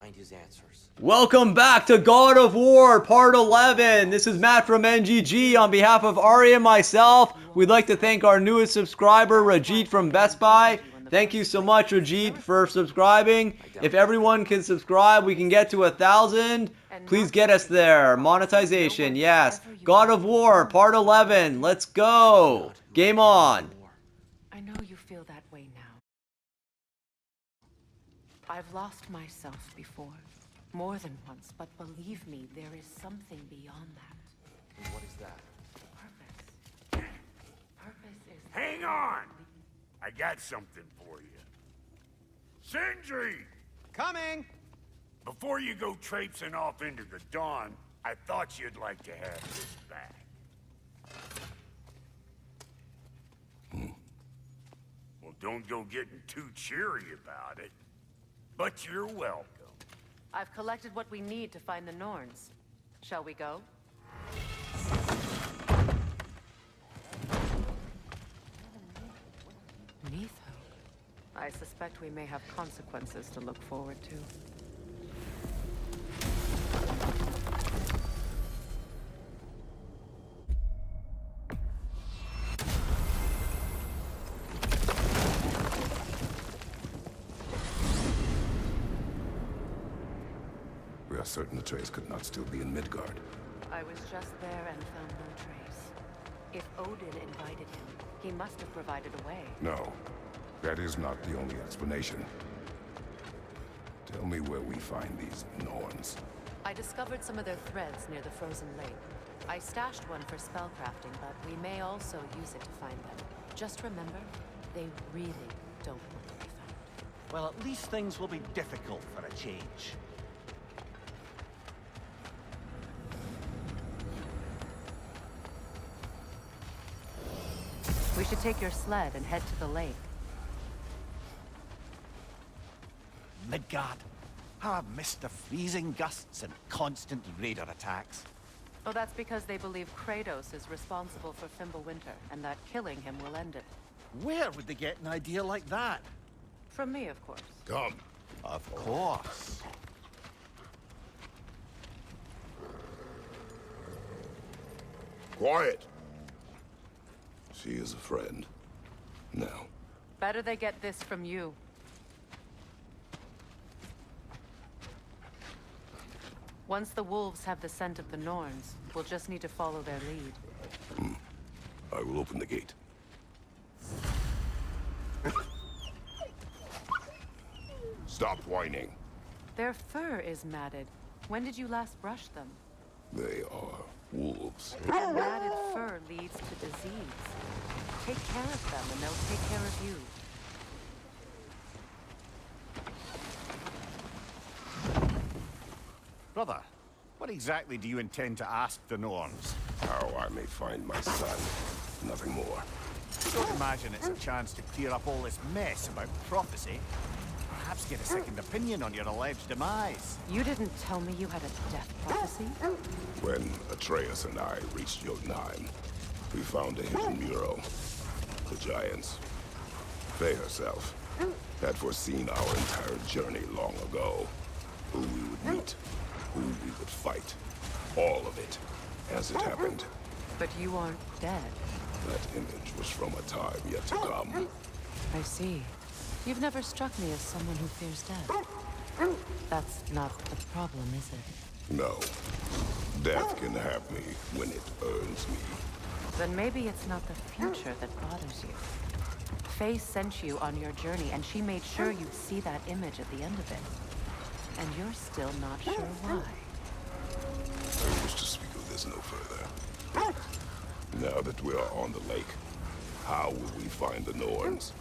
find his answers. Welcome back to God of War Part 11. This is Matt from NGG. On behalf of Ari and myself, we'd like to thank our newest subscriber, Rajit from Best Buy. Thank you so much, Rajit, for subscribing. If everyone can subscribe, we can get to 1,000. Please get us there. Monetization, yes. God of War Part 11. Let's go. Game on. I know you feel that way now. I've lost myself before. More than once, but believe me, there is something beyond that. And what is that? Purpose. Purpose is... Hang on! I got something for you. Sindri! Coming! Before you go traipsing off into the dawn, I thought you'd like to have this back. Well, don't go getting too cheery about it. But you're welcome. I've collected what we need to find the Norns. Shall we go? Niflheim. I suspect we may have consequences to look forward to. We are certain the trace could not still be in Midgard. I was just there and found no trace. If Odin invited him, he must have provided a way. No, that is not the only explanation. Tell me where we find these Norns. I discovered some of their threads near the frozen lake. I stashed one for spellcrafting, but we may also use it to find them. Just remember, they really don't want to be found. Well, at least things will be difficult for a change. We should take your sled and head to the lake. Midgard. How I've missed the freezing gusts and constant raider attacks. Oh, that's because they believe Kratos is responsible for Fimbulwinter, and that killing him will end it. Where would they get an idea like that? From me, of course. Come. Of course. Quiet. She is a friend. Now. Better they get this from you. Once the wolves have the scent of the Norns, we'll just need to follow their lead. I will open the gate. Stop whining. Their fur is matted. When did you last brush them? They are wolves. And matted fur leads to disease. Take care of them and they'll take care of you. Brother, what exactly do you intend to ask the Norns? How I may find my son. Nothing more. Don't imagine it's a chance to clear up all this mess about prophecy. Perhaps get a second opinion on your alleged demise. You didn't tell me you had a death prophecy? When Atreus and I reached Jotunheim, we found a hidden mural. The giants, Faye herself, had foreseen our entire journey long ago. Who we would meet, who we would fight. All of it, as it happened. But you aren't dead. That image was from a time yet to come. I see. You've never struck me as someone who fears death. That's not the problem, is it? No. Death can have me when it earns me. Then maybe it's not the future that bothers you. Faye sent you on your journey, and she made sure you'd see that image at the end of it. And you're still not sure why. I wish to speak of this no further. Now that we are on the lake, how will we find the Norns?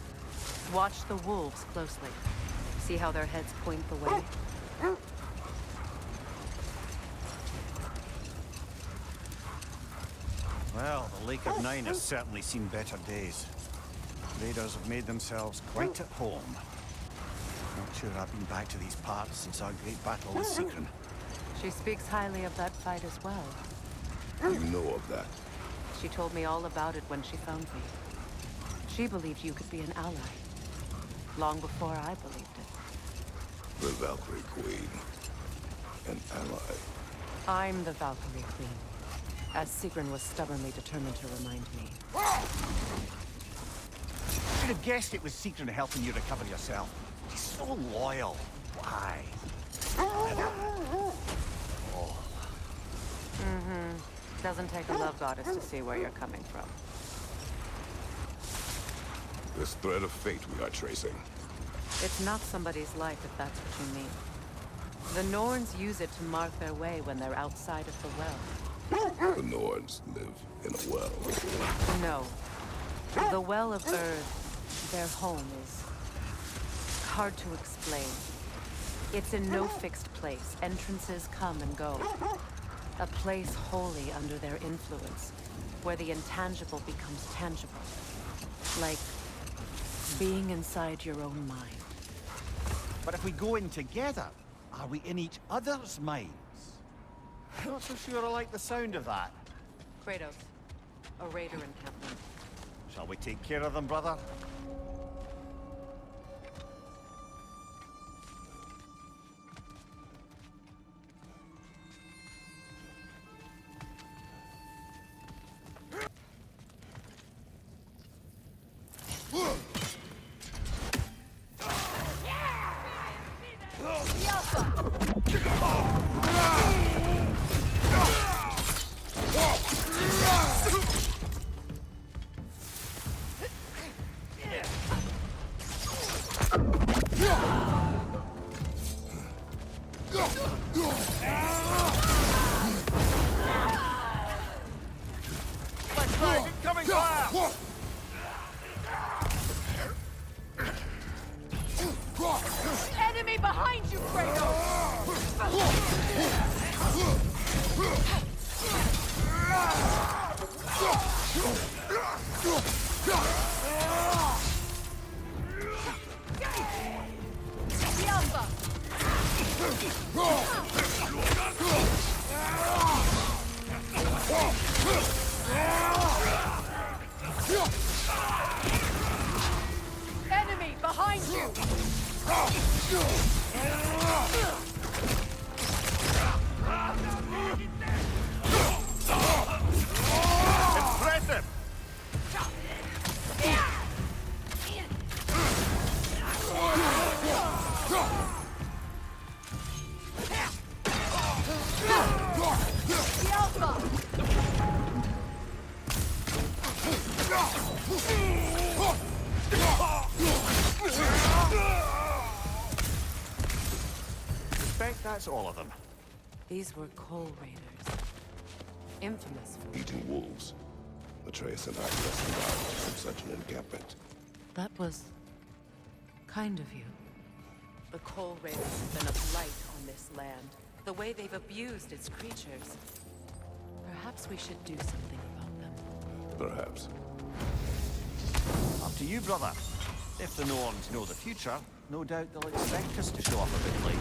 Watch the wolves closely. See how their heads point the way? Well, the Lake of Nine has certainly seen better days. Raiders have made themselves quite at home. Not sure I've been back to these parts since our great battle with Sikrin. She speaks highly of that fight as well. You know of that? She told me all about it when she found me. She believed you could be an ally. Long before I believed it. The Valkyrie Queen. I'm the Valkyrie Queen, as Sigrun was stubbornly determined to remind me. Should have guessed it was Sigrun helping you recover yourself. He's so loyal. Why? Doesn't take a love goddess to see where you're coming from. This thread of fate we are tracing. It's not somebody's life, if that's what you mean. The Norns use it to mark their way when they're outside of the well. The Norns live in a well. No. The Well of Earth, their home, is hard to explain. It's in no fixed place. Entrances come and go. A place wholly under their influence, where the intangible becomes tangible. Like being inside your own mind. But if we go in together, are we in each other's minds? Not so sure I like the sound of that. Kratos, a raider encampment. Shall we take care of them, brother? Enemy behind you, Enemy behind you! Impressive! Suspect that's all of them. These were coal raiders. Infamous for Eating wolves. Atreus and I rescued ours from such an encampment. That was kind of you. The coal raiders have been a blight on this land. The way they've abused its creatures. Perhaps we should do something about them. Perhaps. Up to you, brother. If the Norns know the future, no doubt they'll expect us to show up a bit late.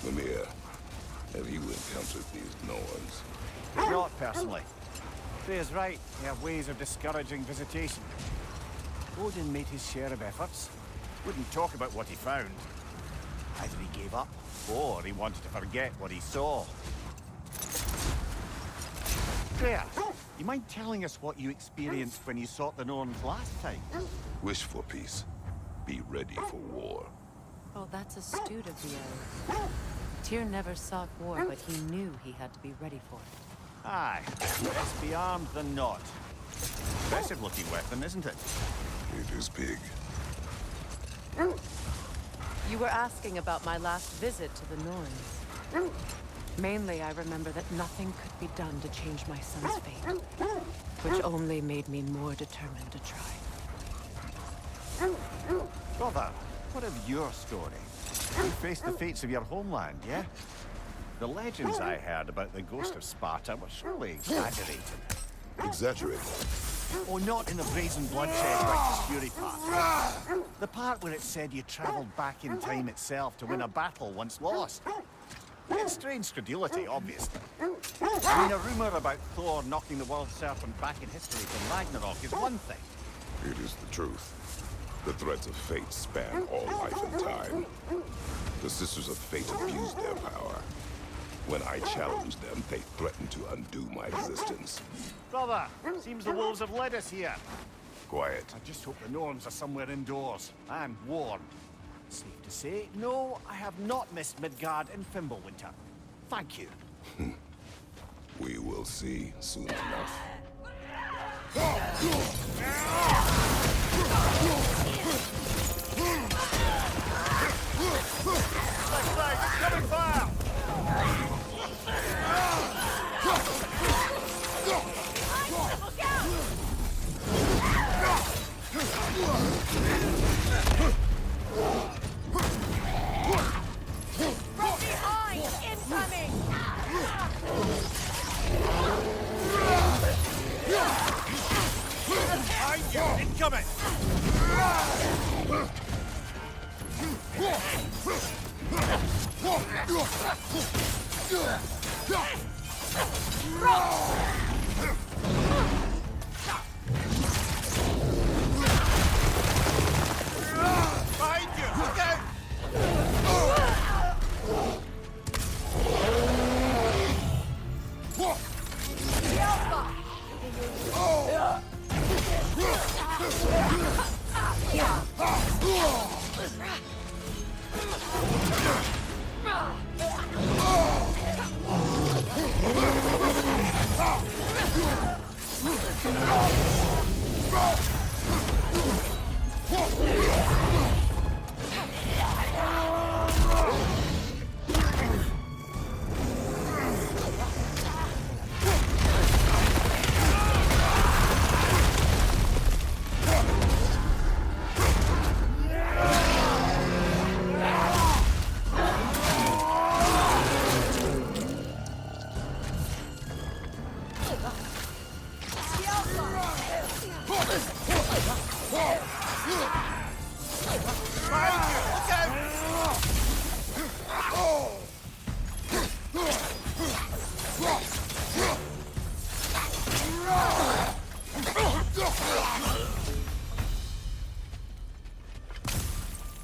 Vanir, have you encountered these Norns? Not personally. Freya's right. They have ways of discouraging visitation. Odin made his share of efforts. Wouldn't talk about what he found. Either he gave up, or he wanted to forget what he saw. Freya, you mind telling us what you experienced when you sought the Norns last time? Wish for peace. Be ready for war. Oh, that's astute of the elves. Tyr never sought war, but he knew he had to be ready for it. Aye, best be armed than not. Impressive looking weapon, isn't it? It is big. You were asking about my last visit to the Norns. Mainly, I remember that nothing could be done to change my son's fate, which only made me more determined to try. Brother, what of your story? You faced the fates of your homeland, yeah? The legends I heard about the ghost of Sparta were surely exaggerated. Exaggerated? Oh, not in the brazen bloodshed like the Fury part. The part where it said you travelled back in time itself to win a battle once lost. It's strange credulity, obviously. I mean, a rumour about Thor knocking the world serpent back in history from Ragnarok is one thing. It is the truth. The threads of fate span all life and time. The Sisters of Fate abused their power. When I challenged them, they threatened to undo my existence. Brother, seems the wolves have led us here. Quiet. I just hope the Norns are somewhere indoors and warm. Safe to say, no, I have not missed Midgard and Fimbulwinter. Thank you. We will see soon enough. Coming fire! From behind! Incoming! Behind you! Incoming! Behind you! Look out!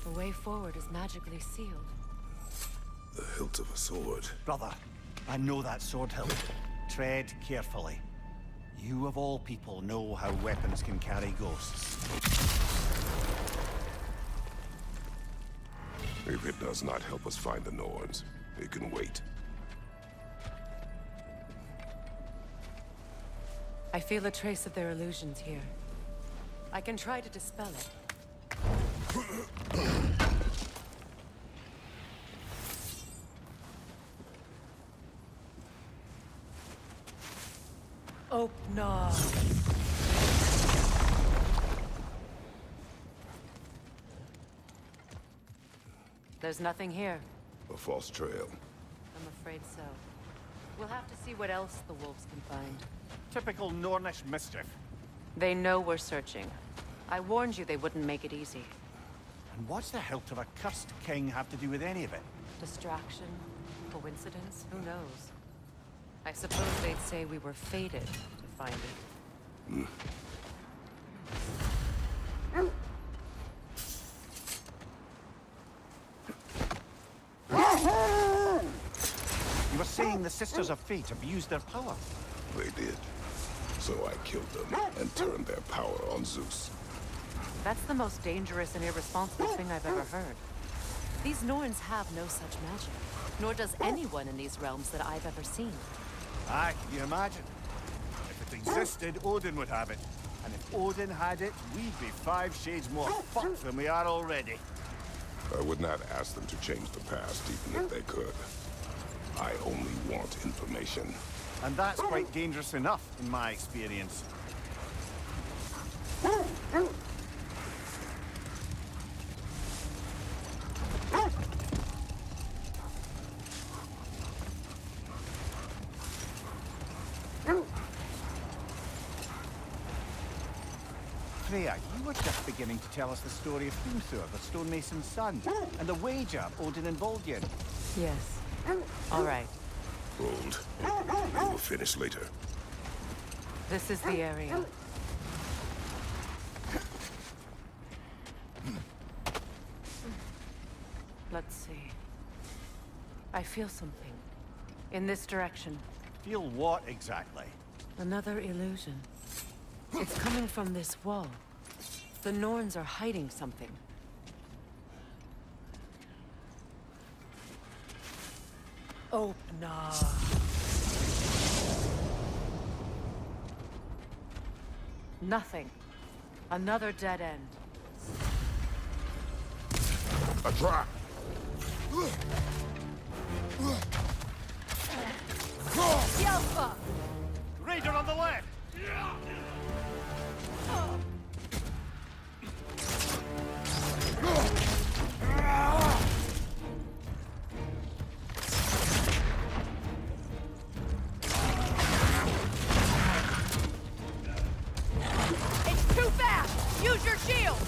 The way forward is magically sealed. The hilt of a sword. Brother, I know that sword hilt. Tread carefully. You of all people know how weapons can carry ghosts. If it does not help us find the Norns, it can wait. I feel a trace of their illusions here. I can try to dispel it. Oh, no. There's nothing here. A false trail. I'm afraid so. We'll have to see what else the wolves can find. Typical Nornish mischief. They know we're searching. I warned you they wouldn't make it easy. And what's the hilt of a cursed king have to do with any of it? Distraction? Coincidence? Who knows? I suppose they'd say we were fated to find it. You were saying the Sisters of Fate abused their power. They did. So I killed them and turned their power on Zeus. That's the most dangerous and irresponsible thing I've ever heard. These Norns have no such magic, nor does anyone in these realms that I've ever seen. Aye, can you imagine? If it existed, Odin would have it. And if Odin had it, we'd be 5 shades more fucked than we are already. I would not ask them to change the past, even if they could. I only want information. And that's quite dangerous enough, in my experience. Freya, you were just beginning to tell us the story of Fimbulwinter, the stonemason's son, and the wager Odin involved you in. Yes. All right. Hold. We will finish later. This is the area. Let's see. I feel something. In this direction. Feel what exactly? Another illusion. It's coming from this wall. The Norns are hiding something. Oh, no. Nothing. Another dead end. A trap! Alpha! Raider on the left! It's too fast! Use your shield!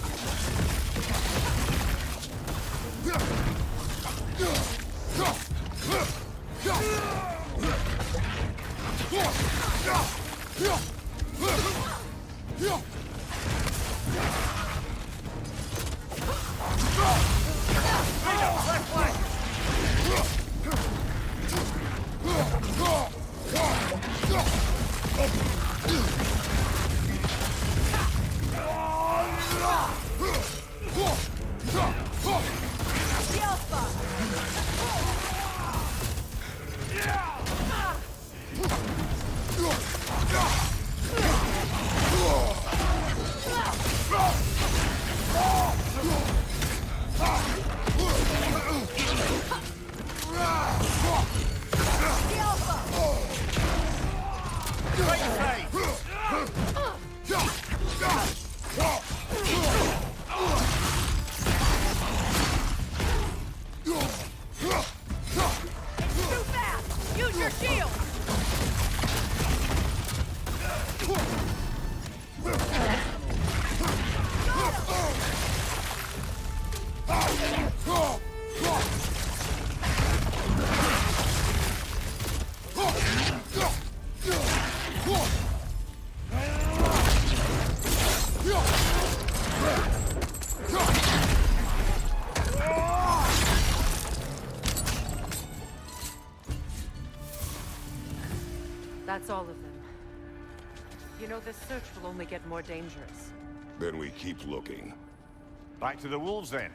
That's all of them. You know, this search will only get more dangerous. Then we keep looking. Back to the wolves then.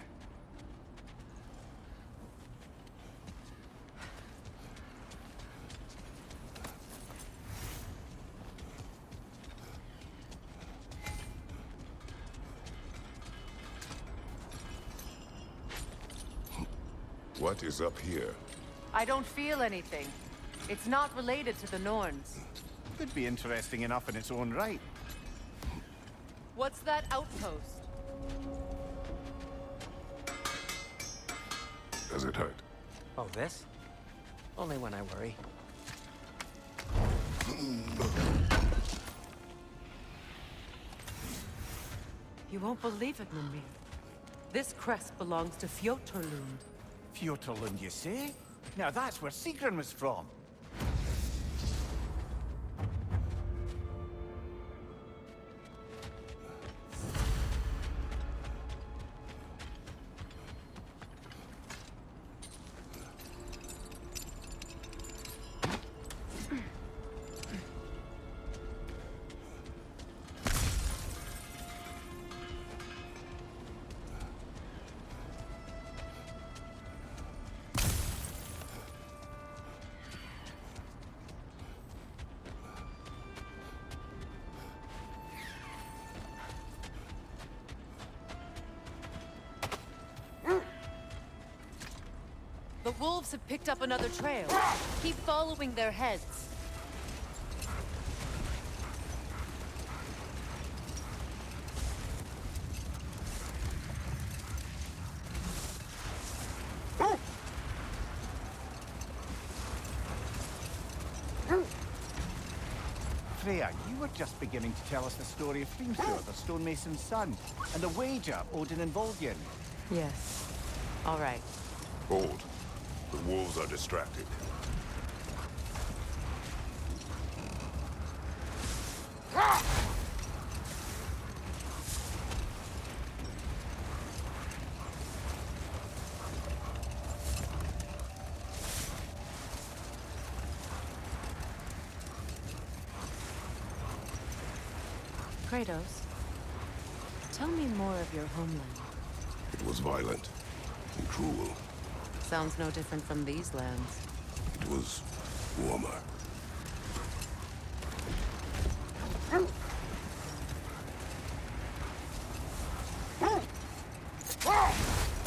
What is up here? I don't feel anything. It's not related to the Norns. Could be interesting enough in its own right. What's that outpost? Does it hurt? Oh, this? Only when I worry. You won't believe it, Mimir. This crest belongs to Fjotorlund. Fjotorlund, you say? Now that's where Sigrun was from. The wolves have picked up another trail. Keep following their heads. Freya, you were just beginning to tell us the story of Fimbulwinter, the stonemason's son, and the wager Odin and Volgin. Yes. All right. Hold. The wolves are distracted. Kratos, tell me more of your homeland. It was violent and cruel. Sounds no different from these lands. It was warmer.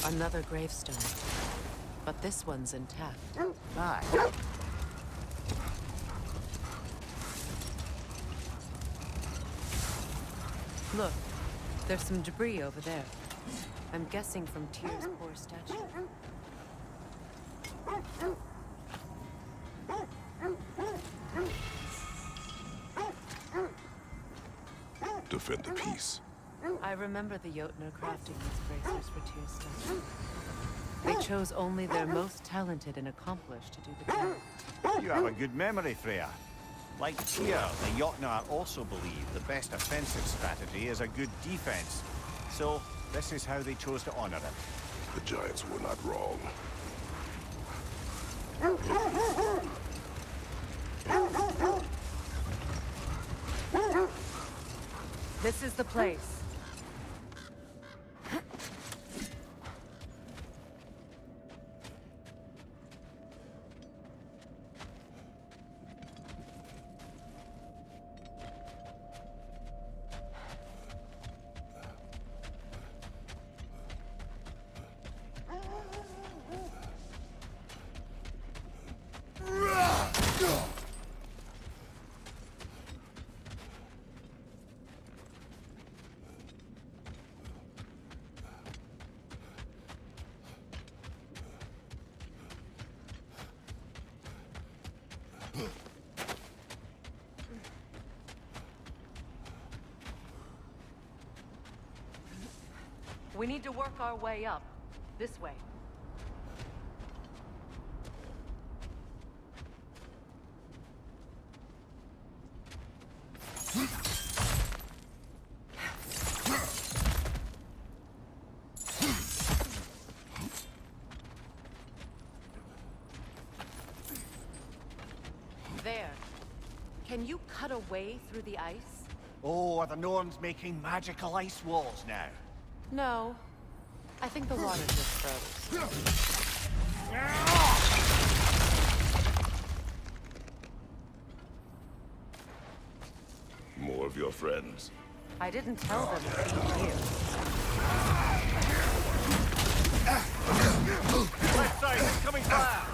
Another gravestone. But this one's intact. Aye. Look, there's some debris over there. I'm guessing from Tyr's poor statue. Defend the peace. I remember the Jotnar crafting these bracers for Tyr's statue. They chose only their most talented and accomplished to do the job. You have a good memory, Freya. Like Tyr, the Jotnar also believe the best offensive strategy is a good defense. So, this is how they chose to honor it. The giants were not wrong. This is the place. We need to work our way up. This way. There. Can you cut a way through the ice? Oh, are the Norns making magical ice walls now? No. I think the water just froze. More of your friends. I didn't tell them to be here. Left side, incoming fire!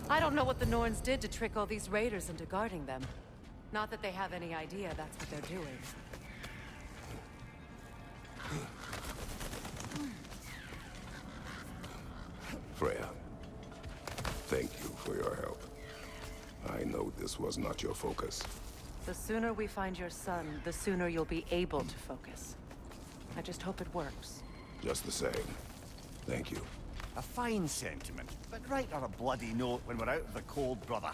I don't know what the Norns did to trick all these raiders into guarding them. Not that they have any idea that's what they're doing. Freya, thank you for your help. I know this was not your focus. The sooner we find your son, the sooner you'll be able to focus. I just hope it works. Just the same. Thank you. A fine sentiment, but write her a bloody note when we're out of the cold, brother.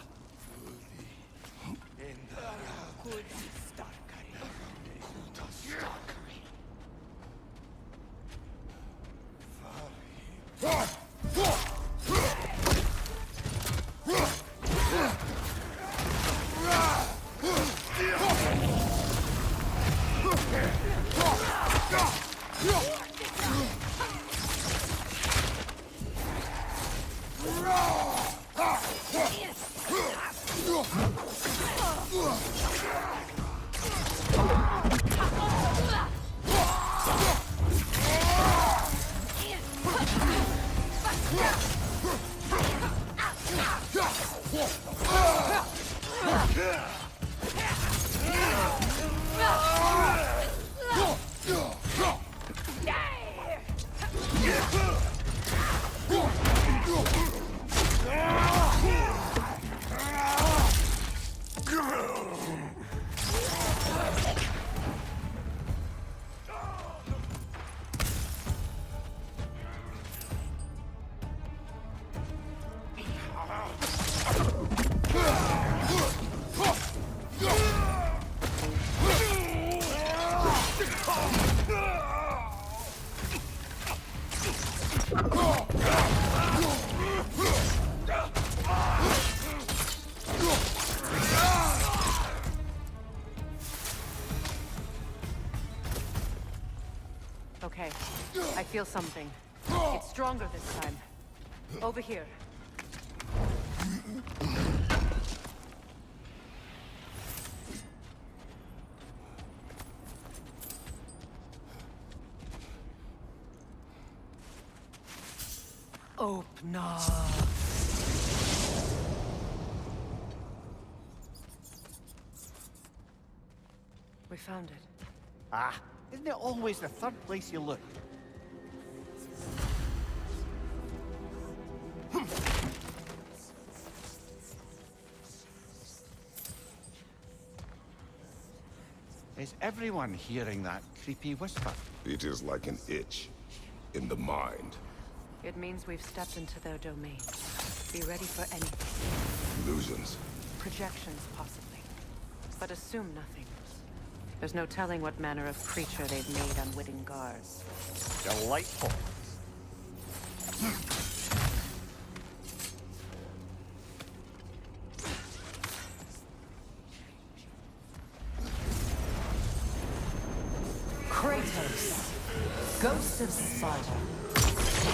I feel something. It's stronger this time. Over here. Open up. We found it. Ah, isn't it always the third place you look? Is everyone hearing that creepy whisper? It is like an itch in the mind. It means we've stepped into their domain. Be ready for anything. Illusions. Projections, possibly. But assume nothing. There's no telling what manner of creature they've made unwitting guards. Delightful. Kratos, ghost of Sparta,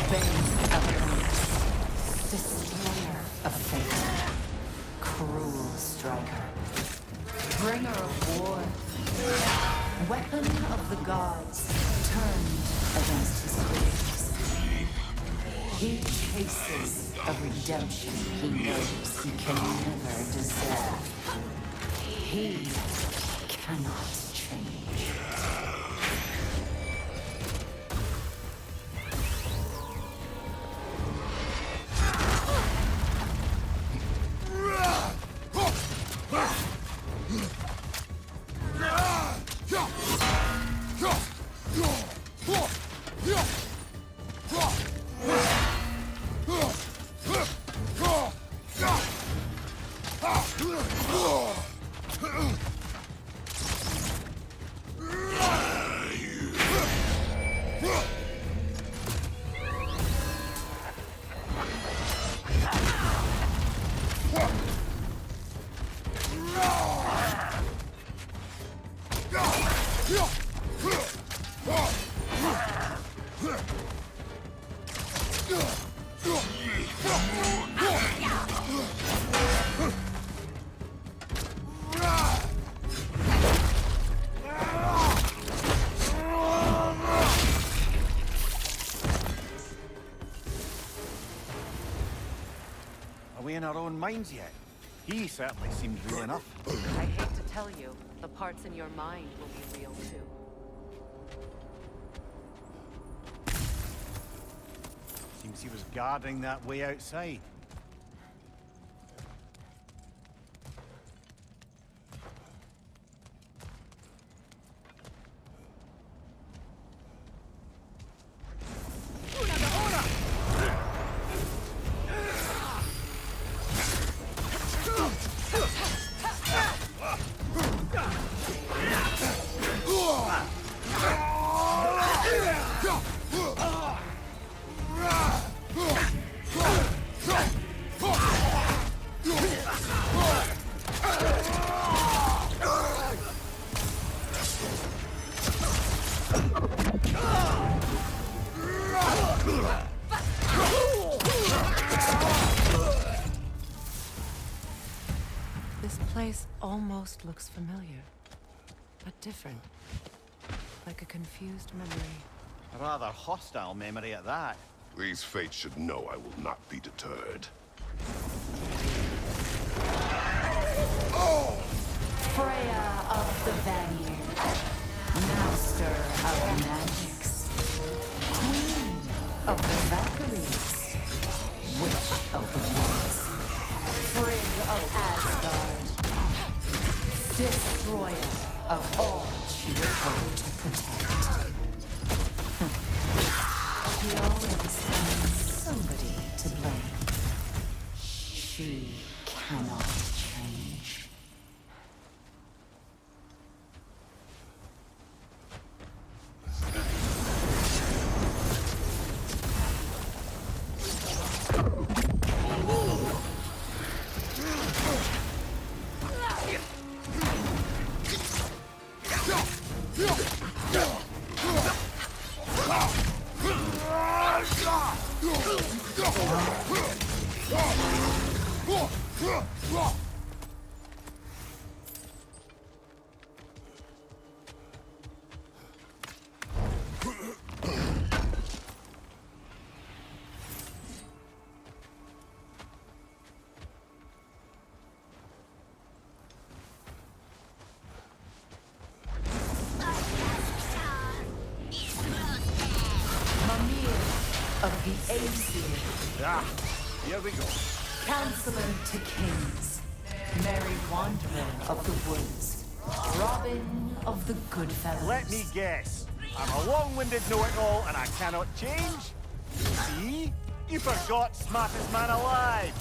bane of Olympus, destroyer of fate, cruel striker, bringer of war, weapon of the gods, turned against his fears. He chases a redemption he knows he can never deserve. He cannot change. Are we in our own minds yet? He certainly seems real enough. I hate to tell you, the parts in your mind will be real too. Seems he was guarding that way outside. This place almost looks familiar, but different. Like a confused memory. A rather hostile memory at that. These fates should know I will not be deterred. Freya of the Vanir, master of magics, queen of the Valkyries, witch of the woods, frigid of Asgard, destroyer of all she was told to protect. She always finds somebody to blame. She cannot change. The Æsir, Ah, here we go. Counselor to Kings, Merry Wanderer of the Woods, Robin of the Goodfellows. Let me guess. I'm a long-winded know-it-all and I cannot change? See? You forgot smartest man alive.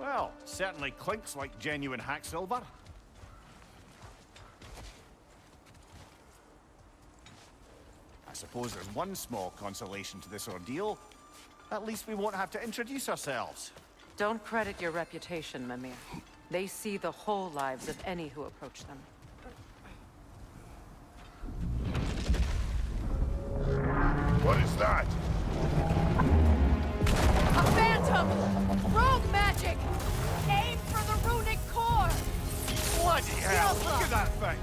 Well, certainly clinks like genuine hack silver. I suppose there's one small consolation to this ordeal. At least we won't have to introduce ourselves. Don't credit your reputation, Mimir. They see the whole lives of any who approach them. What is that? A phantom! Rogue magic! Aim for the runic core! Bloody hell! Look at that thing!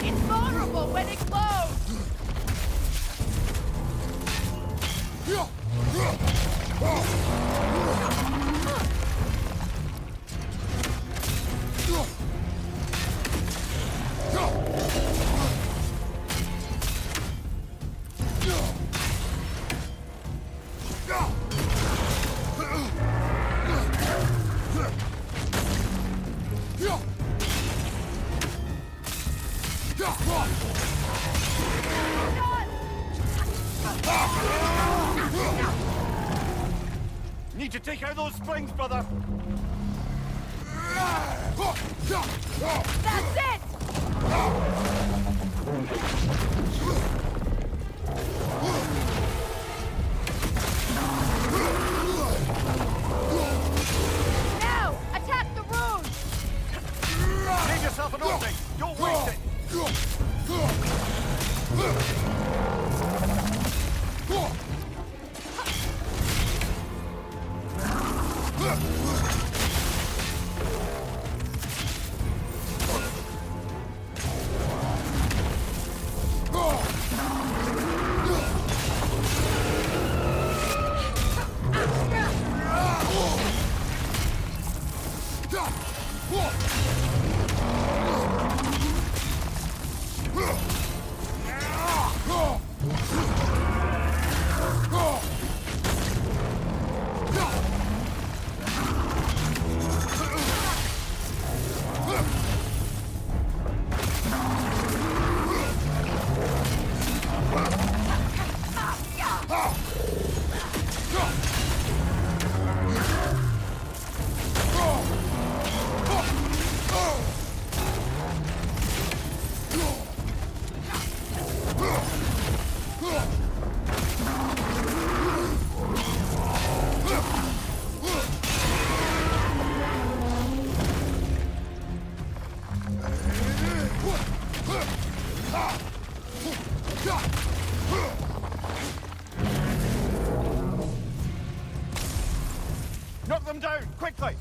It's vulnerable when it glows! Need to take out those springs, brother! That's it! Now! Attack the rune! Save yourself an opening! Don't waste it! Knock them down, quickly!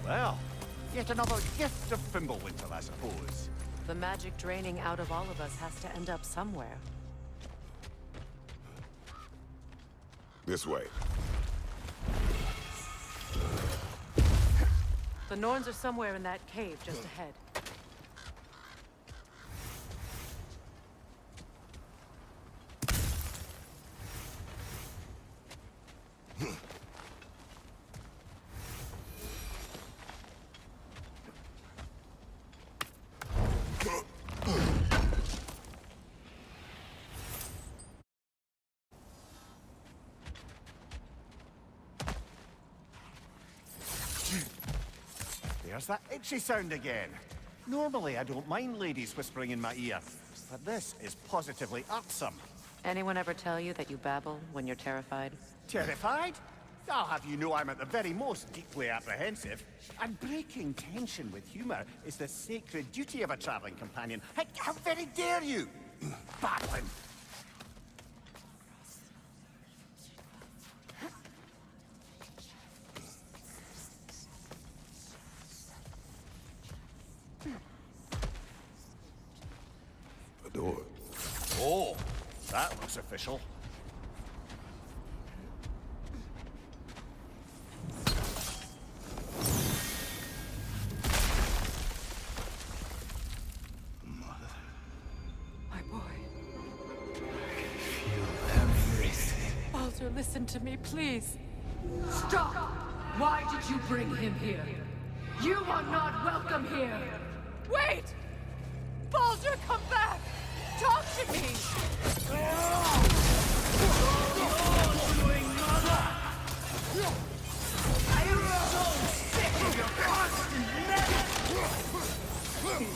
Well, yet another gift of Fimbulwinter, I suppose. The magic draining out of all of us has to end up somewhere. This way. The Norns are somewhere in that cave just ahead. There's that itchy sound again. Normally, I don't mind ladies whispering in my ear, but this is positively irksome. Anyone ever tell you that you babble when you're terrified? Terrified? I'll have you know I'm at the very most deeply apprehensive. And breaking tension with humor is the sacred duty of a traveling companion. How very dare you? Babbling. A door. Oh, that looks official. Listen to me, please. Stop! Why did you bring him here? You are not welcome here! Wait! Baldur, come back! Talk to me! I am so sick of your constant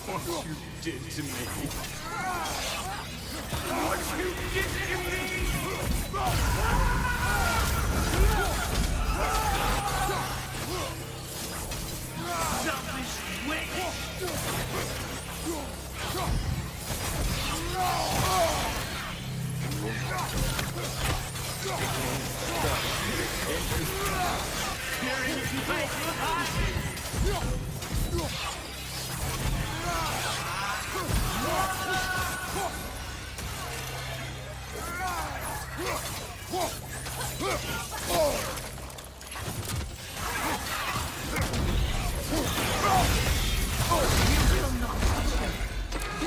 What you did to me. What you did to me! Selfish witch!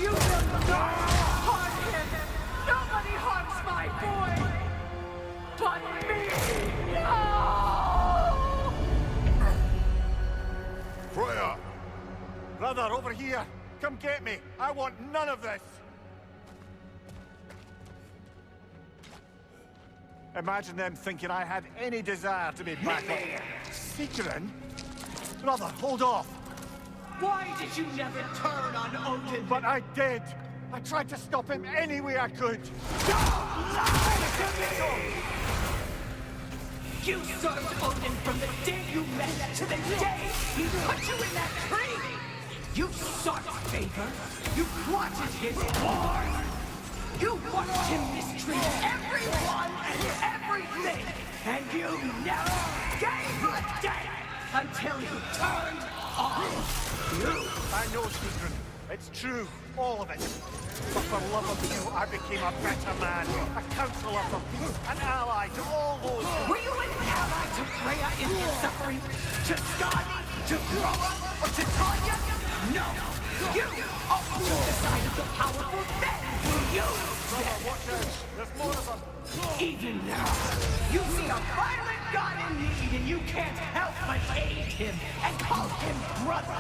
You will not harm him! Nobody harms my boy! But me! No! Freya! Brother, over here! Come get me! I want none of this! Imagine them thinking I had any desire to be back up. Seekerin? Brother, hold off! Why did you never turn on Odin? But I did! I tried to stop him any way I could! Don't lie to me! You served Odin from the day you met to the day he put you in that tree! You sought favor! You wanted his war! You watched him mistreat everyone and everything! And you never gave a damn until you turned on you! I know, Seekerin. It's true, all of it. But for love of you, I became a better man, a counselor for peace, an ally to all those who... Were you an ally to Freya in his suffering? To Skadi? To Groa? Or to Tanya? No! You always took the side of the powerful men who used Brother, watch out! There's more of them! Even now, you see a violent god in need and you can't help but aid him and call him brother.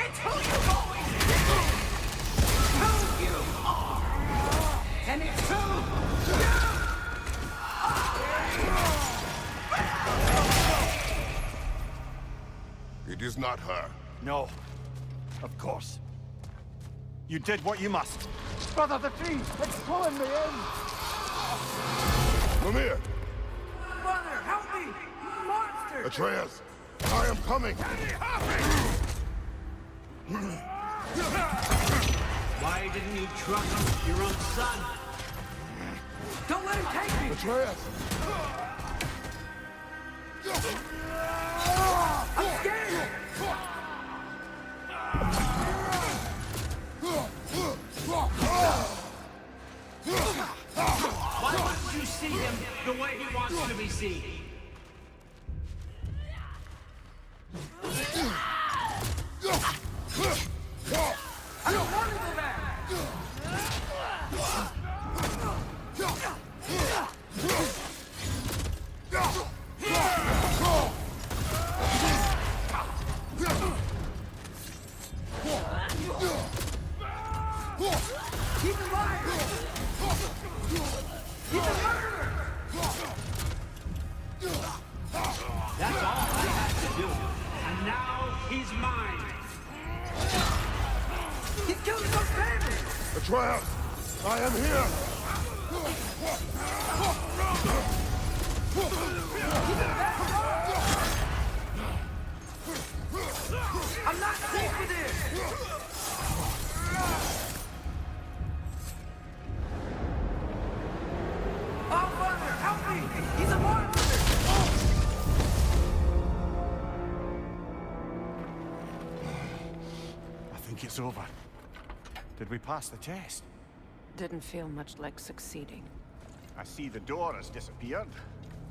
It's who you've always been! Who you are! And it's who you It is not her. No. Of course. You did what you must. Brother, the tree! It's pulling me in! Mimir! Brother, help me! Monster! Atreus! I am coming! Why didn't you trust your own son? Don't let him take me! Atreus! I'm scared! Why won't you see him the way he wants to be seen? I don't want to go back! He's alive! He's a murderer! That's all I had to do. And now he's mine. Atreus! I am here! I'm not safe with this! Oh, Vanir, help me! He's a monster! I think it's over. Did we pass the test? Didn't feel much like succeeding. I see the door has disappeared.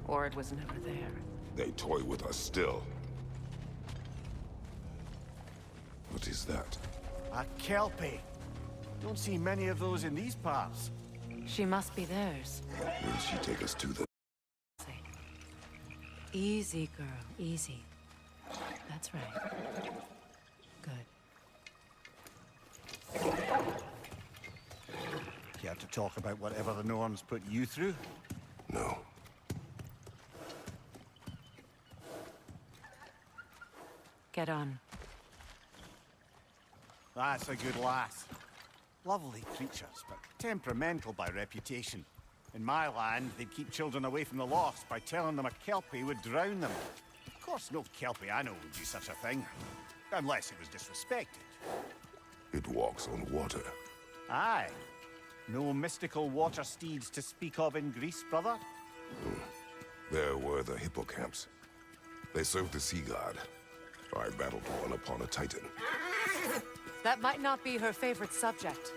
Or it was never there. They toy with us still. What is that? A kelpie. Don't see many of those in these parts. She must be theirs. Will she take us to the... Easy, girl, easy. That's right. Good. Care to talk about whatever the Norns put you through? No. Get on. That's a good lass. Lovely creatures, but temperamental by reputation. In my land, they'd keep children away from the lost by telling them a kelpie would drown them. Of course, no kelpie I know would do such a thing. Unless it was disrespected. It walks on water. Aye. No mystical water steeds to speak of in Greece, brother? There were the hippocamps. They served the sea god. I battled one upon a titan. That might not be her favorite subject.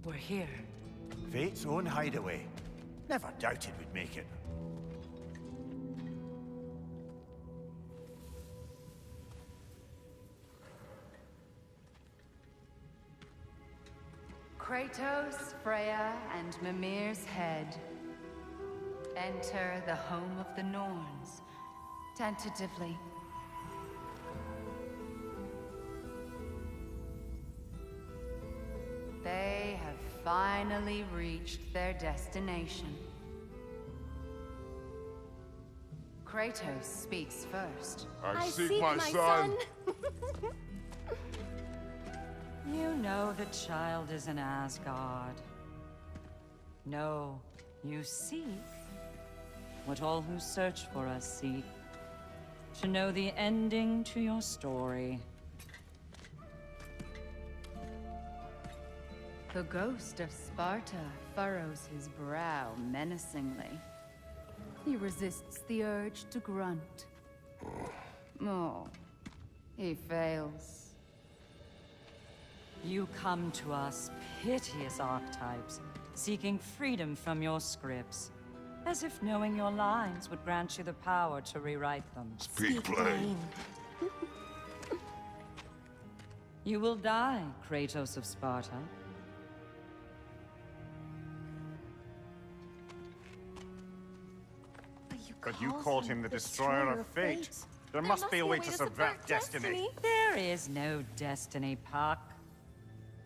We're here. Fate's own hideaway. Never doubted we'd make it. Kratos, Freya, and Mimir's head. Enter the home of the Norns. Tentatively. They have finally reached their destination. Kratos speaks first. I seek my son! You know the child is in Asgard. No, you seek what all who search for us seek. To know the ending to your story. The ghost of Sparta furrows his brow menacingly. He resists the urge to grunt. Oh, he fails. You come to us, piteous archetypes, seeking freedom from your scripts. As if knowing your lines would grant you the power to rewrite them. Speak plain. You will die, Kratos of Sparta. But you called him the destroyer of fate. There must be a way to subvert destiny. There is no destiny, Puck.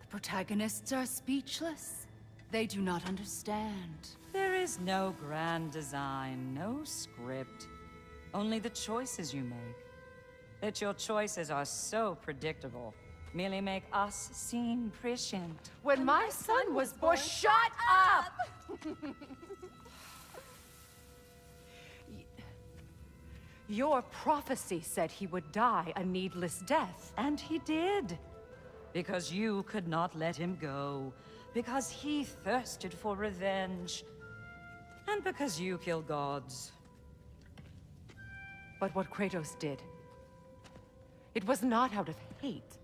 The protagonists are speechless. They do not understand. There is no grand design, no script. Only the choices you make. That your choices are so predictable, merely make us seem prescient. When my son was born, shut up! Your prophecy said he would die a needless death. And he did. Because you could not let him go. Because he thirsted for revenge. And because you kill gods. But what Kratos did, it was not out of hate.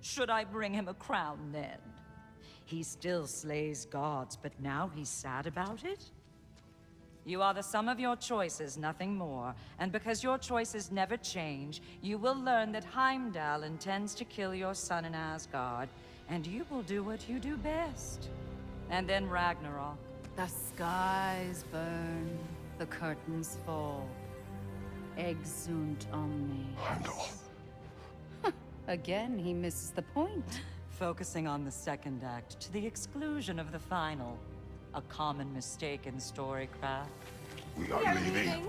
Should I bring him a crown then? He still slays gods, but now he's sad about it? You are the sum of your choices, nothing more. And because your choices never change, you will learn that Heimdall intends to kill your son in Asgard, and you will do what you do best. And then Ragnarok. The skies burn, the curtains fall. Exunt omnes. Heimdall. Again, he misses the point. Focusing on the second act to the exclusion of the final. A common mistake in storycraft. We are leaving.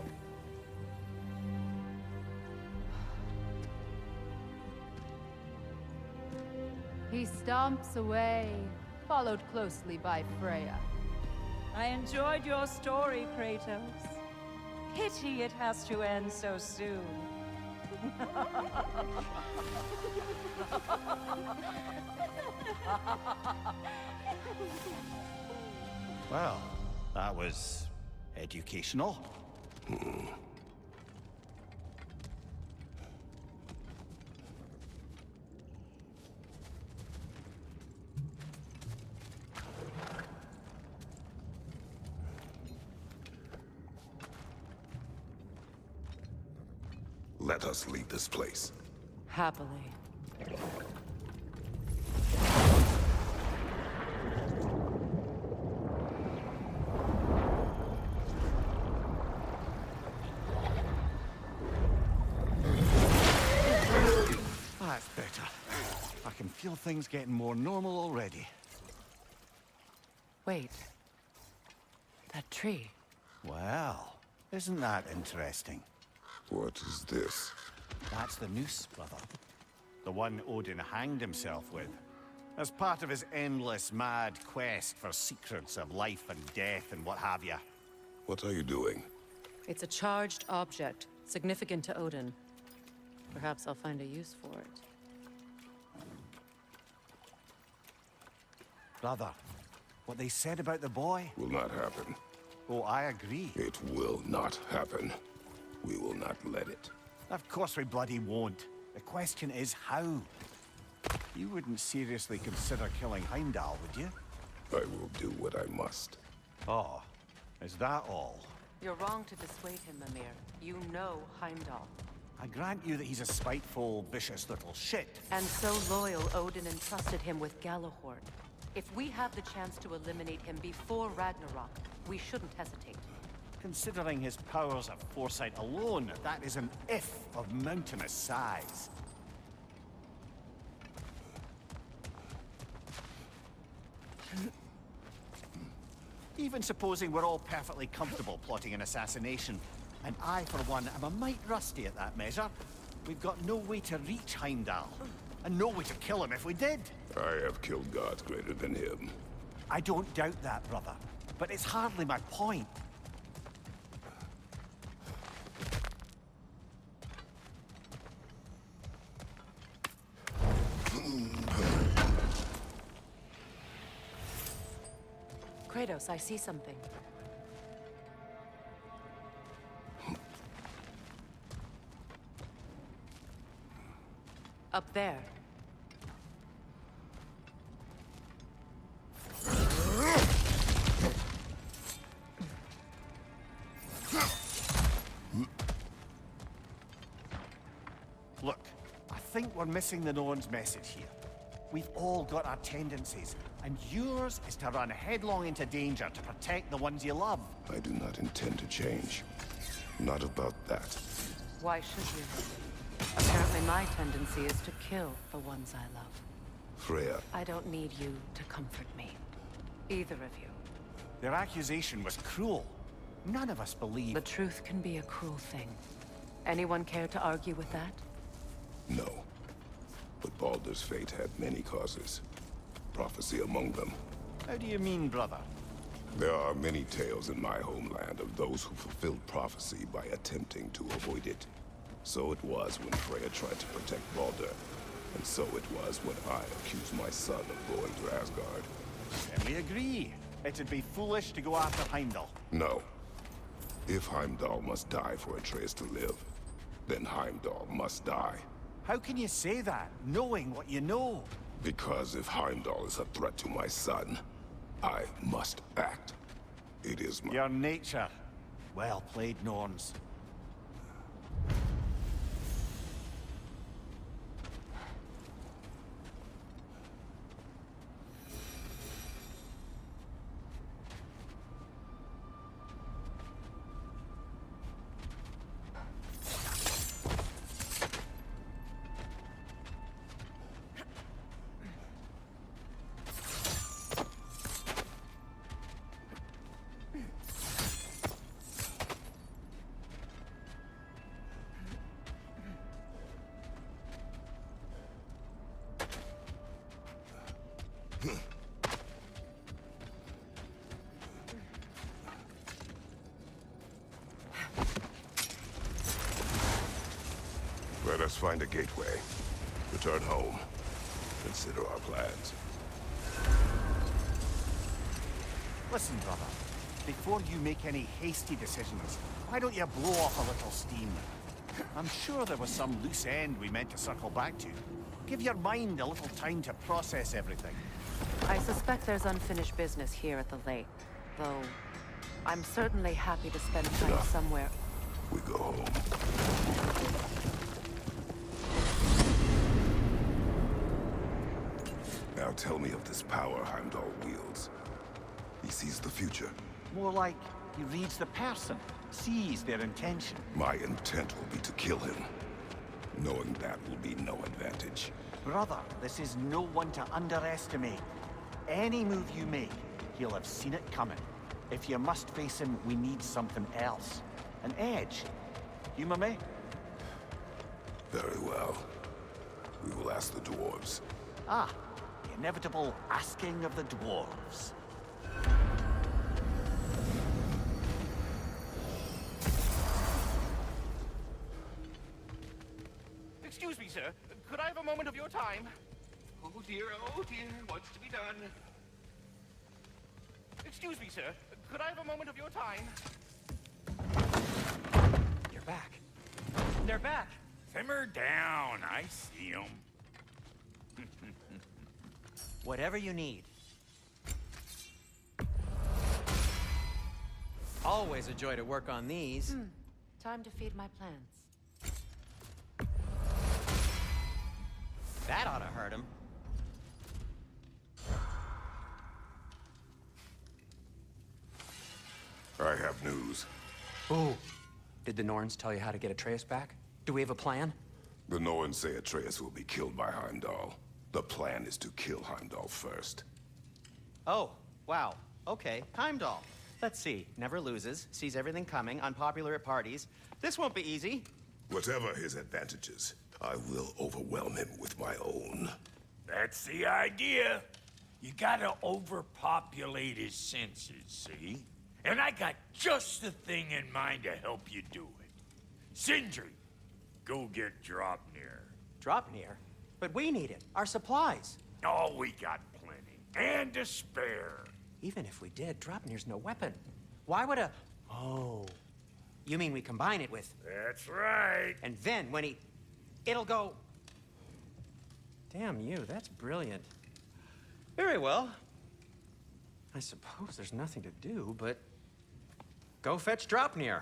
He stomps away, followed closely by Freya. I enjoyed your story, Kratos. Pity it has to end so soon. Well, that was educational. Let us leave this place. Happily. That's better. I can feel things getting more normal already. Wait. That tree. Well, isn't that interesting? What is this? That's the noose, brother. The one Odin hanged himself with. As part of his endless, mad quest for secrets of life and death and what have you. What are you doing? It's a charged object, significant to Odin. Perhaps I'll find a use for it. Brother, what they said about the boy? Will not happen. Oh, I agree. It will not happen. We will not let it. Of course we bloody won't. The question is how. You wouldn't seriously consider killing Heimdall, would you? I will do what I must. Oh, is that all? You're wrong to dissuade him, Mimir. You know Heimdall. I grant you that he's a spiteful, vicious little shit. And so loyal, Odin entrusted him with Galahorn. If we have the chance to eliminate him before Ragnarok, we shouldn't hesitate. Considering his powers of foresight alone, that is an if of mountainous size. Even supposing we're all perfectly comfortable plotting an assassination, and I, for one, am a mite rusty at that measure, we've got no way to reach Heimdall, and no way to kill him if we did. I have killed gods greater than him. I don't doubt that, brother, but it's hardly my point. Kratos, I see something. Up there. Look, I think we're missing the Norn's message here. We've all got our tendencies, and yours is to run headlong into danger to protect the ones you love. I do not intend to change. Not about that. Why should you? Apparently my tendency is to kill the ones I love. Freya. I don't need you to comfort me. Either of you. Their accusation was cruel. None of us believe... The truth can be a cruel thing. Anyone care to argue with that? No. But Baldur's fate had many causes. Prophecy among them. How do you mean, brother? There are many tales in my homeland of those who fulfilled prophecy by attempting to avoid it. So it was when Freya tried to protect Baldur. And so it was when I accused my son of going to Asgard. Then we agree. It'd be foolish to go after Heimdall. No. If Heimdall must die for Atreus to live, then Heimdall must die. How can you say that, knowing what you know? Because if Heimdall is a threat to my son, I must act. It is my... Your nature. Well played, Norns. Let us find a gateway. Return home. Consider our plans. Listen, brother. Before you make any hasty decisions, why don't you blow off a little steam? I'm sure there was some loose end we meant to circle back to. Give your mind a little time to process everything. I suspect there's unfinished business here at the lake, though I'm certainly happy to spend time somewhere. We go home. Now tell me of this power Heimdall wields. He sees the future. More like he reads the person, sees their intention. My intent will be to kill him. Knowing that will be no advantage. Brother, this is no one to underestimate. Any move you make, he'll have seen it coming. If you must face him, we need something else. An edge. Humor me? Very well. We will ask the dwarves. Ah, the inevitable asking of the dwarves. Excuse me, sir. Could I have a moment of your time? Oh dear, what's to be done? Excuse me, sir. Could I have a moment of your time? You're back. They're back. Simmer down. I see them. Whatever you need. Always a joy to work on these. Time to feed my plants. That ought to hurt him. I have news. Ooh. Did the Norns tell you how to get Atreus back? Do we have a plan? The Norns say Atreus will be killed by Heimdall. The plan is to kill Heimdall first. Oh, wow. Okay, Heimdall. Let's see. Never loses, sees everything coming, unpopular at parties. This won't be easy. Whatever his advantages, I will overwhelm him with my own. That's the idea. You gotta overpopulate his senses, see? And I got just the thing in mind to help you do it. Sindri, go get Draupnir. Draupnir? But we need it. Our supplies. Oh, we got plenty. And to spare. Even if we did, Draupnir's no weapon. Why would a... Oh. You mean we combine it with... That's right. And then when he... It'll go... Damn you, that's brilliant. Very well. I suppose there's nothing to do, but... Go fetch Draupnir.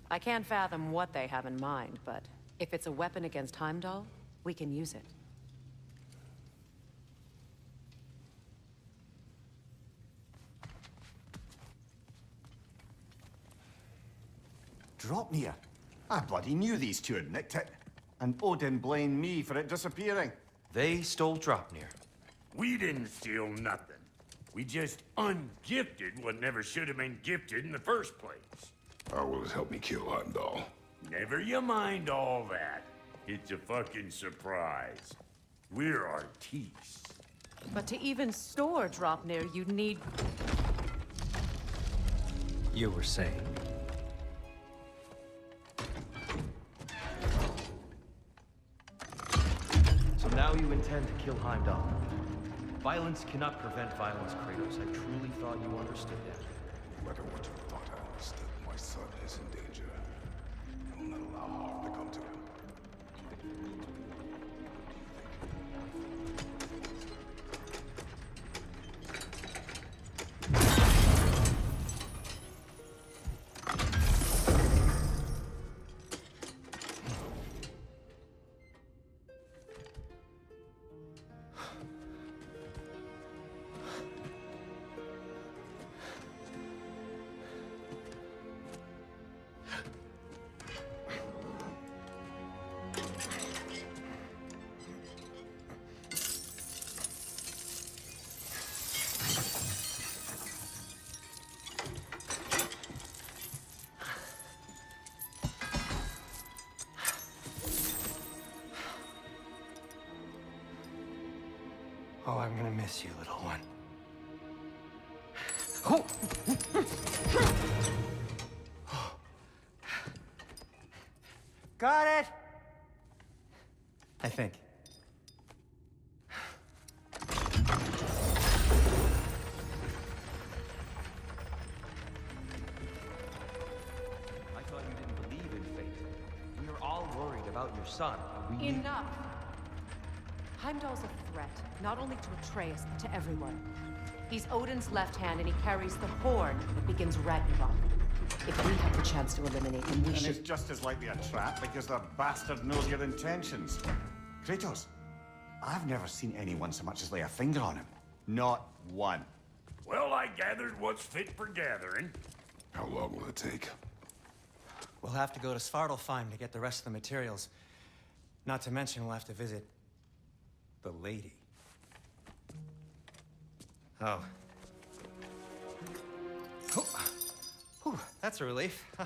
I can't fathom what they have in mind, but if it's a weapon against Heimdall, we can use it. Draupnir? I bloody knew these two had nicked it. And Odin blamed me for it disappearing. They stole Draupnir. We didn't steal nothing. We just ungifted what never should have been gifted in the first place. How will it help me kill Heimdall? Never you mind all that. It's a fucking surprise. We're artistes. But to even store Draupnir, you'd need... You were saying? So now you intend to kill Heimdall. Violence cannot prevent violence, Kratos. I truly thought you understood that. No matter what you thought I understood, my son is in danger. I will not allow harm to come to him. Oh, I'm gonna miss you, little one. Got it! I think. I thought you didn't believe in fate. We were all worried about your son. We Enough! Heimdall's a threat, not only to Atreus, but to everyone. He's Odin's left hand, and he carries the horn that begins Ragnarok. If we have the chance to eliminate him, we And should... it's just as likely a trap because the bastard knows your intentions. Kratos, I've never seen anyone so much as lay a finger on him. Not one. Well, I gathered what's fit for gathering. How long will it take? We'll have to go to Svartalfheim to get the rest of the materials. Not to mention we'll have to visit the lady. Oh. Whew, that's a relief. Ow.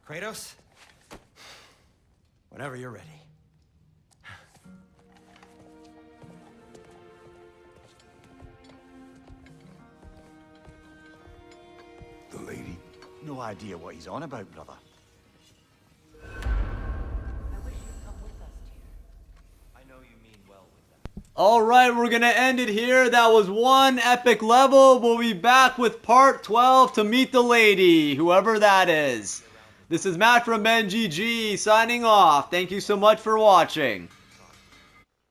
Kratos? Whenever you're ready. The lady? No idea what he's on about, brother. Alright, we're gonna end it here. That was one epic level. We'll be back with part 12 to meet the lady, whoever that is. This is Matt from NGG signing off. Thank you so much for watching.